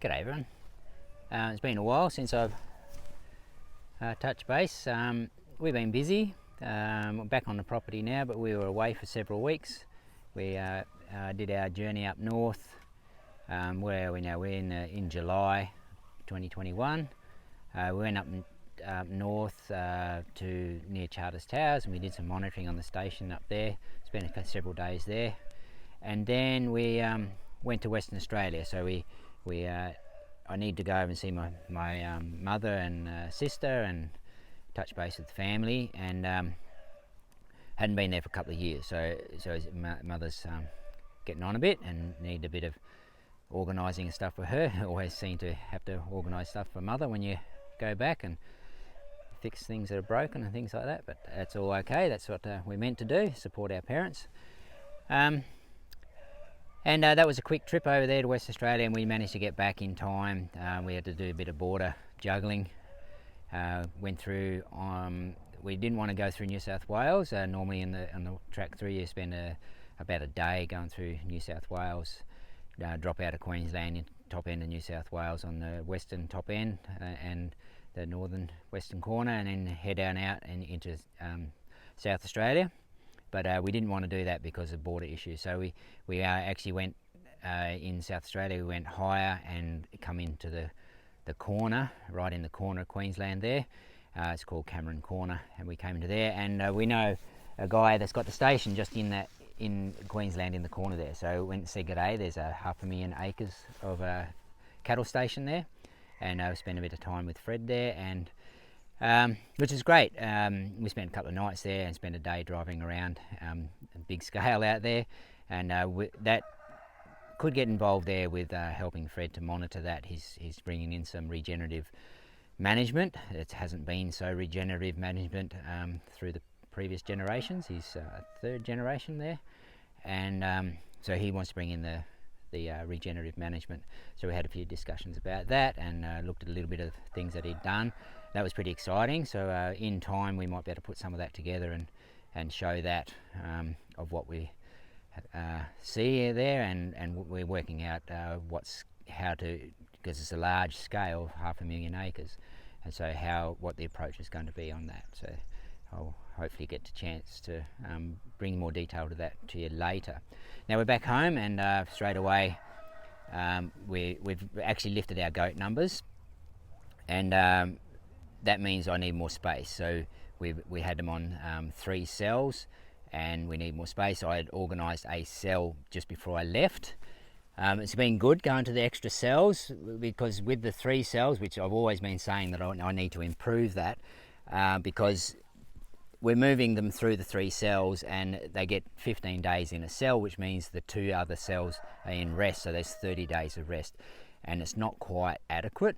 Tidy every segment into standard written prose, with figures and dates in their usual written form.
G'day everyone. It's been a while since I've touched base. We've been busy. We're back on the property now, but we were away for several weeks. We did our journey up north. Where are we now? We're in July 2021. We went up north to near Charters Towers, and we did some monitoring on the station up there. Spent several days there, and then we went to Western Australia. So I need to go over and see my mother and sister and touch base with the family, and hadn't been there for a couple of years. So mother's getting on a bit and need a bit of organising and stuff for her. Always seem to have to organise stuff for mother when you go back and fix things that are broken and things like that, but that's all okay. That's what we're meant to do, support our parents. And that was a quick trip over there to West Australia, and we managed to get back in time. We had to do a bit of border juggling. Went through, we didn't want to go through New South Wales. Normally on the track through, you spend about a day going through New South Wales, drop out of Queensland, top end of New South Wales on the western top end and the northern western corner, and then head down out and into South Australia. But we didn't want to do that because of border issues. So we actually went in South Australia. We went higher and come into the corner, right in the corner of Queensland there. It's called Cameron Corner, and we came into there. And we know a guy that's got the station just in Queensland in the corner there. So we went and said g'day. There's 500,000 acres of a cattle station there, and we spent a bit of time with Fred there, and which is great. We spent a couple of nights there and spent a day driving around, a big scale out there, and that could get involved there with helping Fred to monitor that. He's bringing in some regenerative management. It hasn't been so regenerative management through the previous generations. He's third generation there, and so he wants to bring in the regenerative management. So we had a few discussions about that, and looked at a little bit of things that he'd done. That was pretty exciting. So in time we might be able to put some of that together and show that of what we see there, and we're working out how to, because it's a large scale, 500,000 acres, and so what the approach is going to be on that. So I'll hopefully get the chance to bring more detail to that to you later. Now we're back home, and straight away we've actually lifted our goat numbers, and that means I need more space. So we had them on 3 cells, and we need more space. I had organised a cell just before I left. It's been good going to the extra cells, because with the 3 cells, which I've always been saying that I need to improve that, because we're moving them through the 3 cells, and they get 15 days in a cell, which means the 2 other cells are in rest, so there's 30 days of rest, and it's not quite adequate.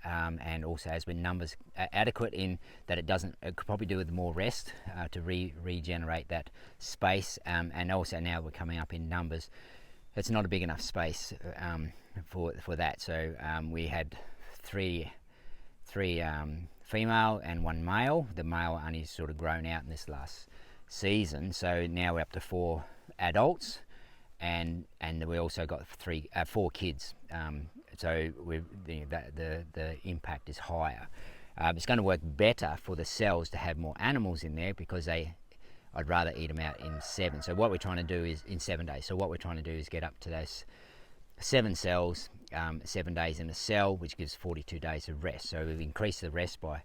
And also has been numbers adequate in that it could probably do with more rest to regenerate that space, and also now we're coming up in numbers. It's not a big enough space for that. So we had three female and 1 male. The male only sort of grown out in this last season, so now we're up to 4 adults, and we also got 4 kids. So the impact is higher. It's going to work better for the cells to have more animals in there, because I'd rather eat them out in 7. So what we're trying to do is in 7 days. So what we're trying to do is get up to those 7 cells, 7 days in a cell, which gives 42 days of rest. So we've increased the rest by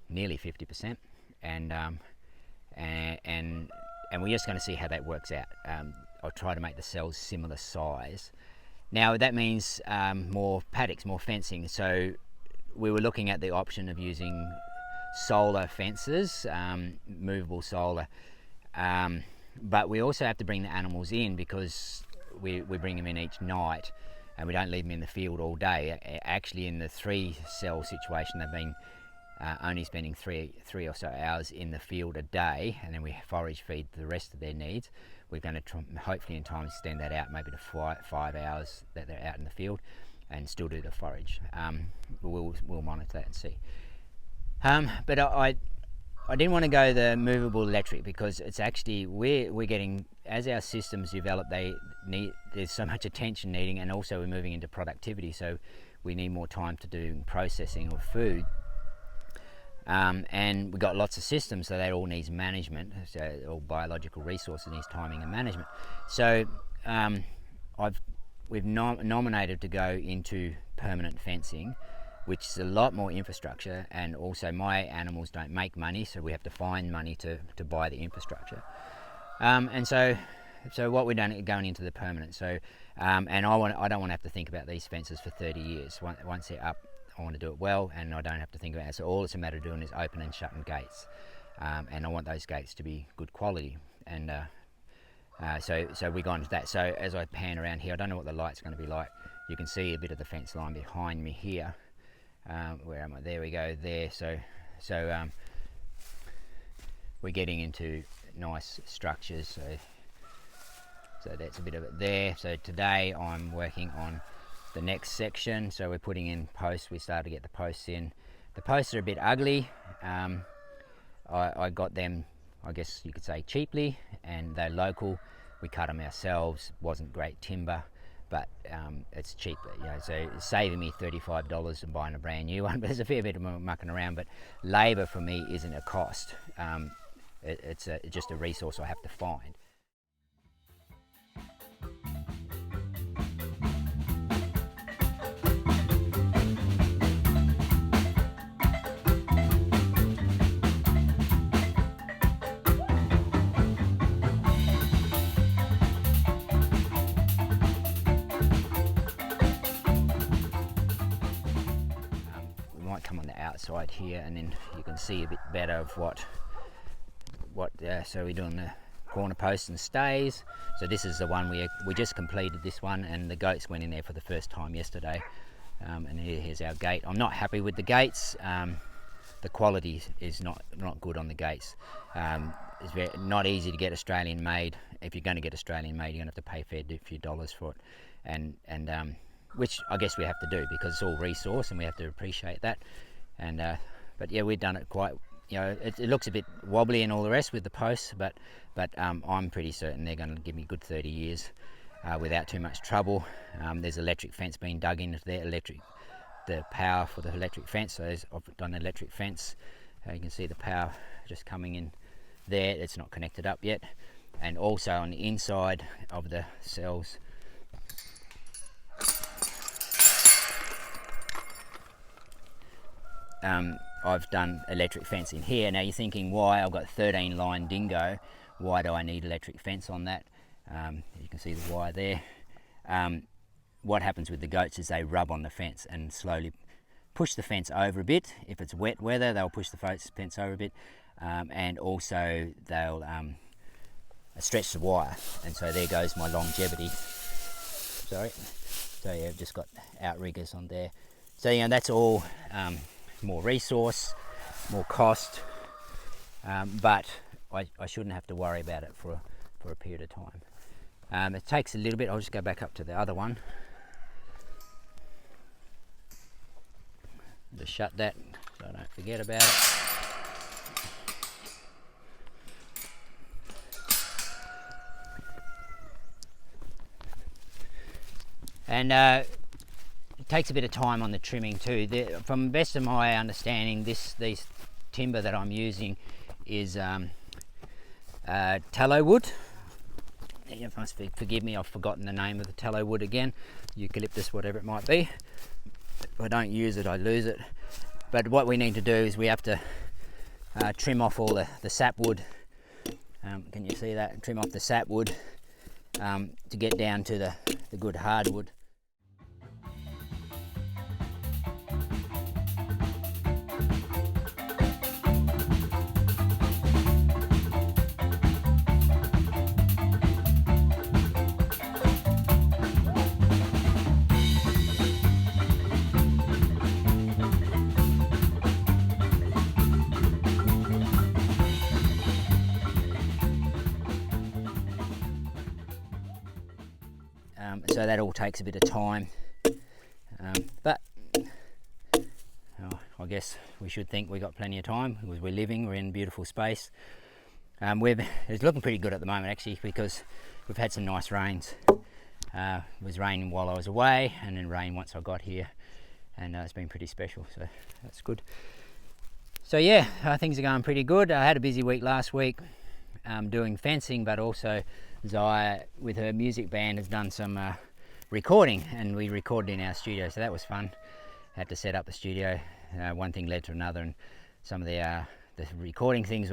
nearly 50%, and we're just going to see how that works out. I'll try to make the cells similar size. Now that means more paddocks, more fencing. So we were looking at the option of using solar fences, movable solar, but we also have to bring the animals in, because we bring them in each night, and we don't leave them in the field all day. Actually, in the 3 cell situation, they've been only spending three or so hours in the field a day, and then we forage feed the rest of their needs. We're going to hopefully in time extend that out maybe to 5 hours that they're out in the field, and still do the forage. We'll monitor that and see. But I didn't want to go the movable electric because it's actually we're getting, as our systems develop, there's so much attention needing, and also we're moving into productivity, so we need more time to do processing of food. And we've got lots of systems, so that all needs management. So all biological resources needs timing and management. So we've nominated to go into permanent fencing, which is a lot more infrastructure, and also my animals don't make money, so we have to find money to buy the infrastructure. And so what we're doing going into the permanent. So and I don't want to have to think about these fences for 30 years. Once they're up, I want to do it well, and I don't have to think about it. So all it's a matter of doing is open and shutting gates, and I want those gates to be good quality. And so we got into that. So as I pan around here, I don't know what the light's going to be like. You can see a bit of the fence line behind me here. Where am I? There we go. There. So we're getting into nice structures. So that's a bit of it there. So today I'm working on the next section. So we're putting in posts. We started to get the posts in. The posts are a bit ugly. I got them, I guess you could say, cheaply, and they're local. We cut them ourselves. Wasn't great timber, but it's cheap, so it's saving me $35 and buying a brand new one. But there's a fair bit of mucking around, but labour for me isn't a cost. It's just a resource I have to find. Come on the outside here, and then you can see a bit better of what so we're doing the corner posts and stays. So this is the one we just completed this one, and the goats went in there for the first time yesterday. And here's our gate. I'm not happy with the gates. The quality is not good on the gates. It's not easy to get Australian made. If you're going to get Australian made, you're going to have to pay a few dollars for it, and which I guess we have to do because it's all resource and we have to appreciate that. And but yeah, we've done it quite, it looks a bit wobbly and all the rest with the posts, but I'm pretty certain they're going to give me a good 30 years without too much trouble. There's electric fence being dug into there, the power for the electric fence. So I've done an electric fence. You can see the power just coming in there. It's not connected up yet. And also on the inside of the cells, I've done electric fence in here. Now you're thinking, why? I've got 13 line dingo. Why do I need electric fence on that? You can see the wire there. What happens with the goats is they rub on the fence and slowly push the fence over a bit. If it's wet weather, they'll push the fence over a bit, and also they'll stretch the wire. And so there goes my longevity. Sorry. So yeah, I've just got outriggers on there. So that's all more resource, more cost, but I shouldn't have to worry about it for a period of time. It takes a little bit. I'll just go back up to the other one. Just shut that so I don't forget about it. And it takes a bit of time on the trimming too. From the best of my understanding, these timber that I'm using is tallow wood. You must forgive me, I've forgotten the name of the tallow wood again. Eucalyptus, whatever it might be. If I don't use it, I lose it. But what we need to do is we have to trim off all the sapwood. Can you see that? Trim off the sapwood to get down to the good hardwood. So that all takes a bit of time, but I guess we should think we got plenty of time because we're in a beautiful space. It's looking pretty good at the moment actually, because we've had some nice rains. It was raining while I was away, and then rain once I got here, and it's been pretty special, so that's good. So yeah, things are going pretty good. I had a busy week last week doing fencing, but also Zaya with her music band has done some recording, and we recorded in our studio, so that was fun. Had to set up the studio. One thing led to another, and some of the recording things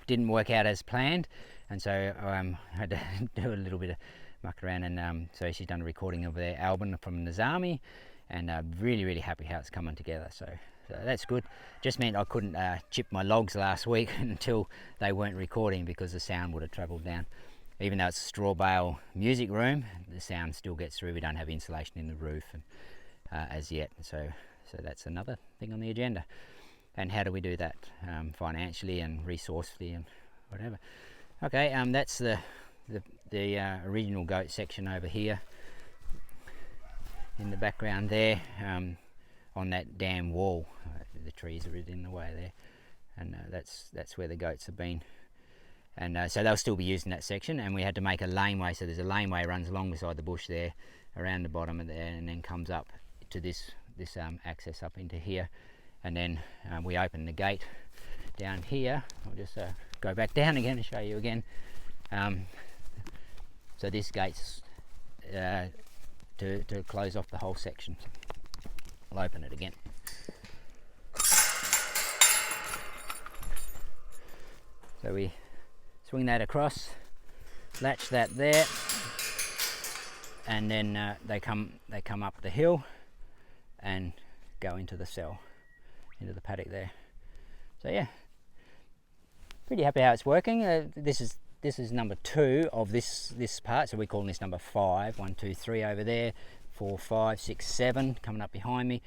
didn't work out as planned, and so I had to do a little bit of muck around, and so she's done a recording of their album from Nizami, and really happy how it's coming together. So that's good. Just meant I couldn't chip my logs last week until they weren't recording, because the sound would have travelled down. Even though it's a straw bale music room, the sound still gets through. We don't have insulation in the roof as yet, so that's another thing on the agenda. And how do we do that financially and resourcefully and whatever? Okay, that's the original goat section over here in the background there, on that dam wall. The trees are in the way there, and that's where the goats have been. And so they'll still be using that section, and we had to make a laneway. So there's a laneway runs along beside the bush there, around the bottom of there, and then comes up to this access up into here. And then we open the gate down here. I'll just go back down again and show you again. So this gate's to close off the whole section. I'll open it again. So we swing that across, latch that there, and then they come up the hill and go into the cell, into the paddock there. So yeah, pretty happy how it's working. This is number 2 of this part, so we're calling this number 5. 1, 2, 3 over there, 4, 5, 6, 7 coming up behind me,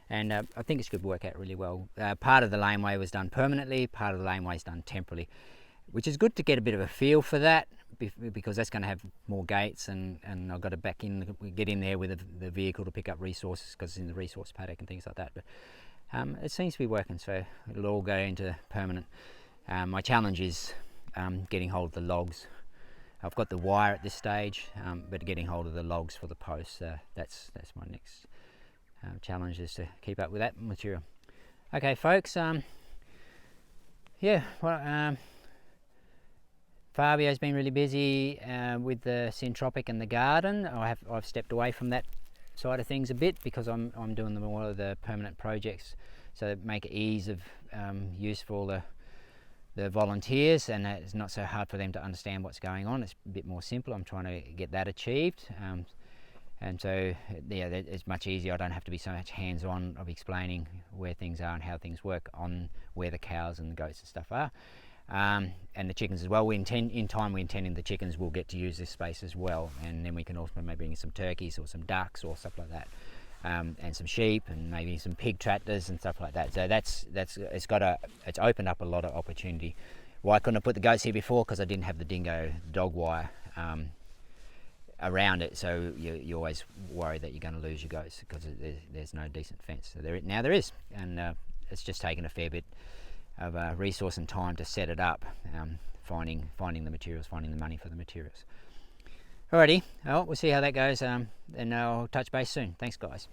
and I think it's going to work out really well. Part of the laneway was done permanently, part of the laneway is done temporarily, which is good to get a bit of a feel for that, because that's going to have more gates, and I've got to get in there with the vehicle to pick up resources, because it's in the resource paddock and things like that. But it seems to be working, so it'll all go into permanent. My challenge is getting hold of the logs. I've got the wire at this stage, but getting hold of the logs for the posts, that's my next challenge, is to keep up with that material. Okay folks, yeah, well, Fabio's been really busy with the Syntropic and the garden. I've stepped away from that side of things a bit, because I'm doing more of the permanent projects, so that make it ease of use for all the volunteers, and it's not so hard for them to understand what's going on. It's a bit more simple. I'm trying to get that achieved, and so yeah, it's much easier. I don't have to be so much hands-on of explaining where things are and how things work, on where the cows and the goats and stuff are. And the chickens as well. We're intending the chickens will get to use this space as well, and then we can also maybe bring some turkeys or some ducks or stuff like that, and some sheep and maybe some pig tractors and stuff like that. So it's opened up a lot of opportunity. Why couldn't I put the goats here before? Because I didn't have the dingo dog wire around it, so you always worry that you're going to lose your goats because there's no decent fence. So now there is, and it's just taken a fair bit of resource and time to set it up, finding the materials, finding the money for the materials. Alrighty, well, we'll see how that goes, and I'll touch base soon. Thanks guys.